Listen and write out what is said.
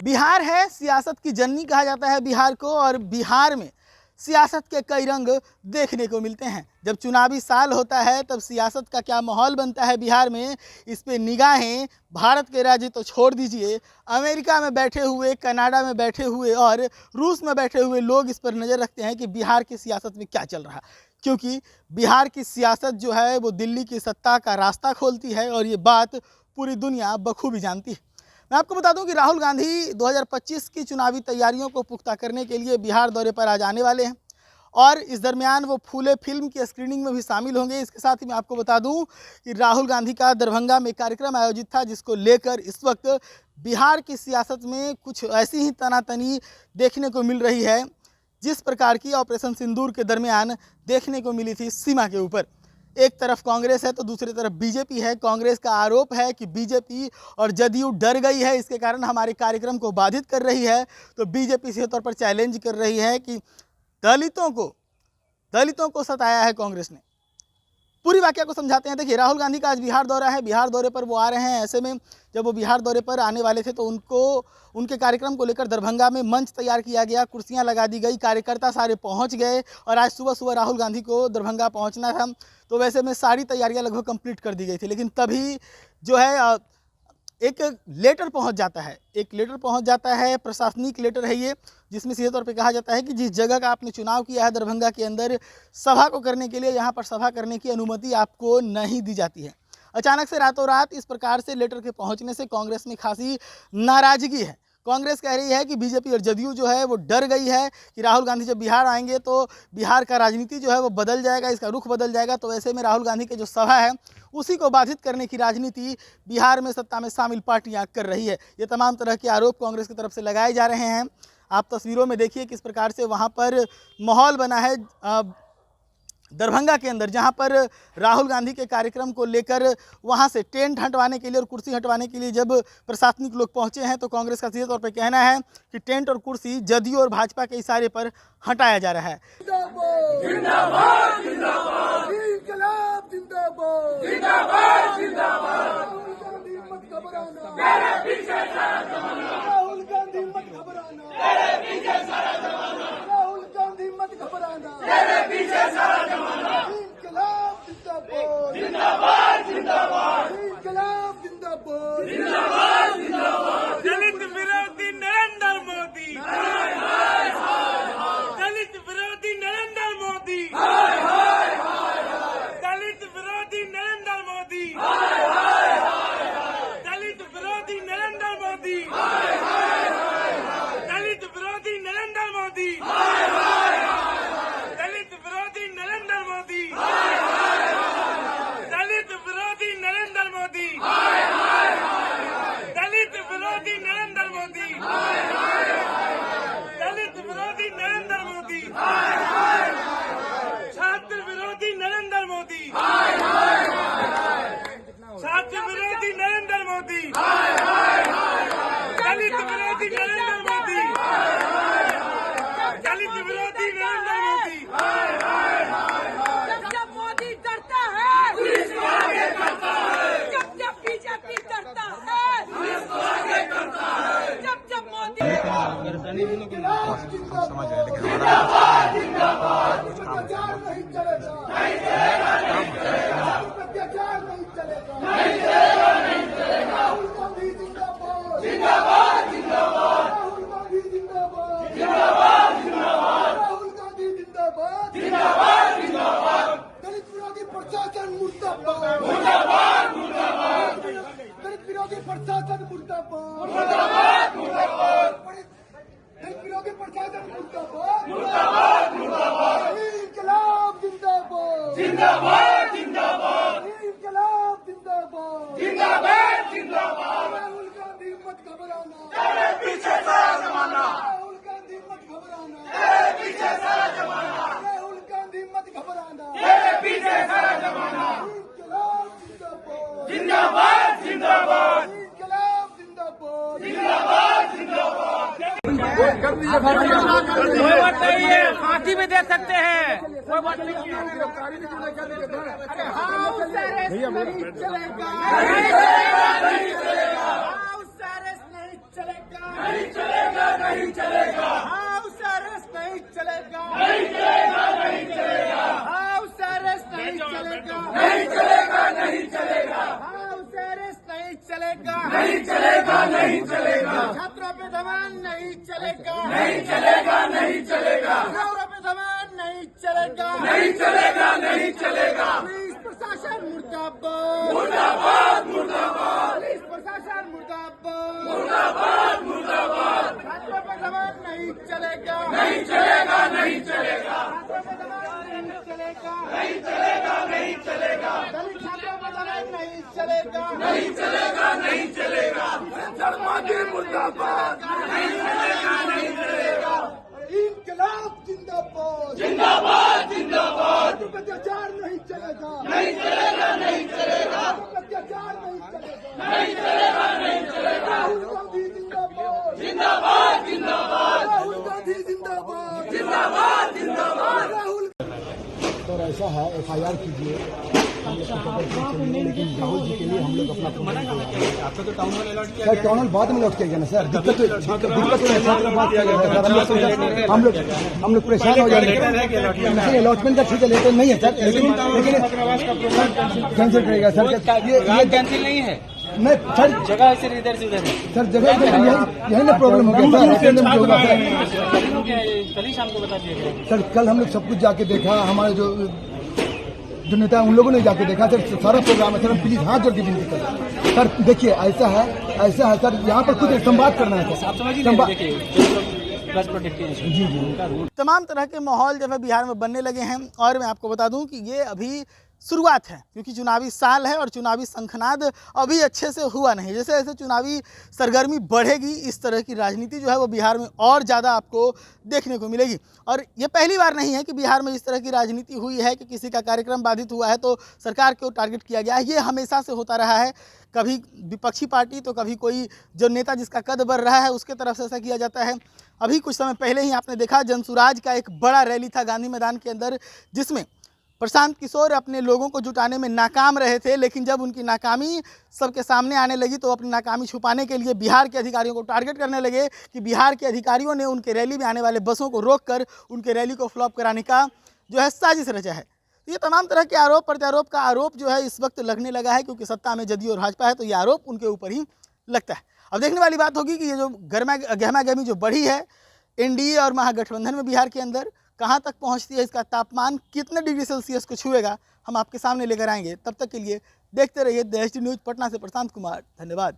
बिहार है सियासत की जननी कहा जाता है बिहार को, और बिहार में सियासत के कई रंग देखने को मिलते हैं। जब चुनावी साल होता है तब सियासत का क्या माहौल बनता है बिहार में, इस पे निगाहें भारत के राज्य तो छोड़ दीजिए, अमेरिका में बैठे हुए, कनाडा में बैठे हुए और रूस में बैठे हुए लोग इस पर नज़र रखते हैं कि बिहार की सियासत में क्या चल रहा है। क्योंकि बिहार की सियासत जो है वो दिल्ली की सत्ता का रास्ता खोलती है, और ये बात पूरी दुनिया बखूबी जानती है। मैं आपको बता दूं कि राहुल गांधी 2025 की चुनावी तैयारियों को पुख्ता करने के लिए बिहार दौरे पर आज आने वाले हैं, और इस दरमियान वो फूले फिल्म की स्क्रीनिंग में भी शामिल होंगे। इसके साथ ही मैं आपको बता दूं कि राहुल गांधी का दरभंगा में कार्यक्रम आयोजित था, जिसको लेकर इस वक्त बिहार की सियासत में कुछ ऐसी ही तनातनी देखने को मिल रही है जिस प्रकार की ऑपरेशन सिंदूर के दरमियान देखने को मिली थी सीमा के ऊपर। एक तरफ कांग्रेस है तो दूसरी तरफ बीजेपी है। कांग्रेस का आरोप है कि बीजेपी और जदयू डर गई है, इसके कारण हमारे कार्यक्रम को बाधित कर रही है। तो बीजेपी सीधे तौर पर चैलेंज कर रही है कि दलितों को सताया है कांग्रेस ने। पूरी वाकया को समझाते हैं। देखिए, राहुल गांधी का आज बिहार दौरा है, बिहार दौरे पर वो आ रहे हैं। ऐसे में जब वो बिहार दौरे पर आने वाले थे तो उनके कार्यक्रम को लेकर दरभंगा में मंच तैयार किया गया, कुर्सियां लगा दी गई, कार्यकर्ता सारे पहुंच गए, और आज सुबह सुबह राहुल गांधी को दरभंगा पहुंचना था। तो वैसे में सारी तैयारियां लगभग कंप्लीट कर दी गई थी, लेकिन तभी जो है एक लेटर पहुंच जाता है, प्रशासनिक लेटर है ये, जिसमें सीधे तौर पे कहा जाता है कि जिस जगह का आपने चुनाव किया है दरभंगा के अंदर सभा को करने के लिए, यहाँ पर सभा करने की अनुमति आपको नहीं दी जाती है। अचानक से रातों रात इस प्रकार से लेटर के पहुंचने से कांग्रेस में खासी नाराजगी है। कांग्रेस कह रही है कि बीजेपी और जदयू जो है वो डर गई है कि राहुल गांधी जब बिहार आएंगे तो बिहार का राजनीति जो है वो बदल जाएगा, इसका रुख बदल जाएगा। तो ऐसे में राहुल गांधी के जो सभा है उसी को बाधित करने की राजनीति बिहार में सत्ता में शामिल पार्टियां कर रही है। ये तमाम तरह के आरोप कांग्रेस की तरफ से लगाए जा रहे हैं। आप तस्वीरों में देखिए किस प्रकार से वहाँ पर माहौल बना है दरभंगा के अंदर, जहां पर राहुल गांधी के कार्यक्रम को लेकर वहां से टेंट हटवाने के लिए और कुर्सी हटवाने के लिए जब प्रशासनिक लोग पहुंचे हैं तो कांग्रेस का सीधे तौर पर कहना है कि टेंट और कुर्सी जदयू और भाजपा के इशारे पर हटाया जा रहा है। दलित विरोधी नरेंद्र मोदी, दलित विरोधी नरेंद्र मोदी, दलित विरोधी नरेंद्र मोदी, दलित विरोधी नरेंद्र मोदी, दलित विरोधी नरेंद्र मोदी, दलित विरोधी नरेंद्र मोदी, दलित विरोधी नरेंद्र मोदी, दलित विरोधी नरेंद्र मोदी, दलित विरोधी नरेंद्र मोदी, छात्र विरोधी नरेंद्र मोदी, छात्र विरोधी नरेंद्र मोदी, दलित विरोधी नरेंद्र मोदी, दलित विरोधी नरेंद्र मोदी। जब मोदी डरता है पुलिस को आगे करता है, जब बीजेपी डरता है पुलिस को आगे करता है, जब मोदी समझ रहे, लेकिन जिंदाबाद जिंदाबाद अत्याचार नहीं चलेगा, नहीं चलेगा, नहीं चलेगा, अत्याचार नहीं चलेगा, नहीं चलेगा, नहीं चलेगा। राहुल गांधी जिंदाबाद, जिंदाबाद जिंदाबाद, राहुल गांधी जिंदाबाद, जिंदाबाद जिंदाबाद, राहुल गांधी जिंदाबाद, जिंदाबाद जिंदाबाद, दलित विरोधी प्रशासन मुर्दाबाद, मुर्दाबाद मुर्दाबाद, दलित विरोधी प्रशासन मुर्दाबाद, मुर्दाबाद मुर्दाबाद, दलित विरोधी प्रशासन मुर्दाबाद, मुर्दाबाद मुर्दाबाद, इंकलाब जिंदाबाद, जिंदाबाद जिंदाबाद, इंकलाब जिंदाबाद, जिंदाबाद जिंदाबाद, राहुल गांधी मत घबराना, तेरे पीछे सारा जमाना, राहुल गांधी मत घबराना, तेरे पीछे सारा जमाना, राहुल गांधी मत घबराना, तेरे पीछे सारा जमाना, इंकलाब जिंदाबाद, जिंदाबाद जिंदाबाद, इंकलाब जिंदाबाद, जिंदाबाद जिंदाबाद। कोई बात नहीं है, फांसी में दे सकते हैं, कोई बात नहीं है। अरे हाउस अरेस्ट नहीं चलेगा, नहीं चलेगा, नहीं चलेगा, हाउस अरेस्ट नहीं चलेगा, नहीं चलेगा। नहीं चलेगा, नहीं चलेगा, नहीं चलेगा, दलित छात्रों पर लड़ाई नहीं चलेगा, नहीं चलेगा, नहीं चलेगा, शर्माजी मुर्दाबाद, नहीं चलेगा, नहीं चलेगा, इंकलाब जिंदाबाद, जिंदाबाद, जिंदाबाद, अत्याचार नहीं चलेगा, नहीं चलेगा, नहीं चलेगा, अत्याचार नहीं चलेगा, नहीं चलेगा, नहीं चलेगा, राहुल गांधी जिंदाबाद, जिंदाबाद, जिंदाबाद, राहुल गांधी जिंदाबाद, जिंदाबाद, जिंदाबाद, राहुल। सर ऐसा है FIR कीजिए, लेकिन राहुल जी के लिए हम लोग अपना आपका तो टाउन हॉल अलॉट किया सर टाउन हॉल बाद में लौट के गया ना सर, दिक्कत हम लोग परेशान हो जाएंगे। अलॉटमेंट का ठीक है, लेटर नहीं है सर, लेकिन कैंसिल करेगा सर, ये कैंसिल नहीं है, नहीं सर, जगह सिर्फ इधर से उधर है सर जगह यही ना प्रॉब्लम हो गया सर, कल ही शाम को बता दिया गया। सर कल हम लोग सब कुछ जाके देखा, हमारे जो नेता उन लोगों ने जाके देखा सर, सारा प्रोग्राम है सर, हम प्लीज हाथ जोड़ के विनती कर सर, देखिए ऐसा है सर, यहाँ पर खुद संवाद करना है सर, जी जी। तमाम तरह के माहौल जो है बिहार में बनने लगे हैं और मैं आपको बता दूं कि ये अभी शुरुआत है, क्योंकि चुनावी साल है और चुनावी शंखनाद अभी अच्छे से हुआ नहीं। जैसे जैसे चुनावी सरगर्मी बढ़ेगी, इस तरह की राजनीति जो है वो बिहार में और ज़्यादा आपको देखने को मिलेगी। और ये पहली बार नहीं है कि बिहार में इस तरह की राजनीति हुई है कि किसी का कार्यक्रम बाधित हुआ है तो सरकार को टारगेट किया गया है। ये हमेशा से होता रहा है, कभी विपक्षी पार्टी तो कभी कोई जो नेता जिसका कद बढ़ रहा है उसके तरफ से ऐसा किया जाता है। अभी कुछ समय पहले ही आपने देखा जनसुराज का एक बड़ा रैली था गांधी मैदान के अंदर, जिसमें प्रशांत किशोर अपने लोगों को जुटाने में नाकाम रहे थे, लेकिन जब उनकी नाकामी सबके सामने आने लगी तो अपनी नाकामी छुपाने के लिए बिहार के अधिकारियों को टारगेट करने लगे कि बिहार के अधिकारियों ने उनके रैली में आने वाले बसों को रोककर उनके रैली को फ्लॉप कराने का जो है साजिश रचा है। ये तमाम तरह के आरोप प्रत्यारोप का आरोप जो है इस वक्त लगने लगा है, क्योंकि सत्ता में जदयू और भाजपा है तो ये आरोप उनके ऊपर ही लगता है। अब देखने वाली बात होगी कि ये जो गहमा गहमी जो बढ़ी है NDA और महागठबंधन में बिहार के अंदर कहाँ तक पहुँचती है, इसका तापमान कितने डिग्री सेल्सियस को छुएगा, हम आपके सामने लेकर आएंगे। तब तक के लिए देखते रहिए द HD न्यूज़ पटना से प्रशांत कुमार, धन्यवाद।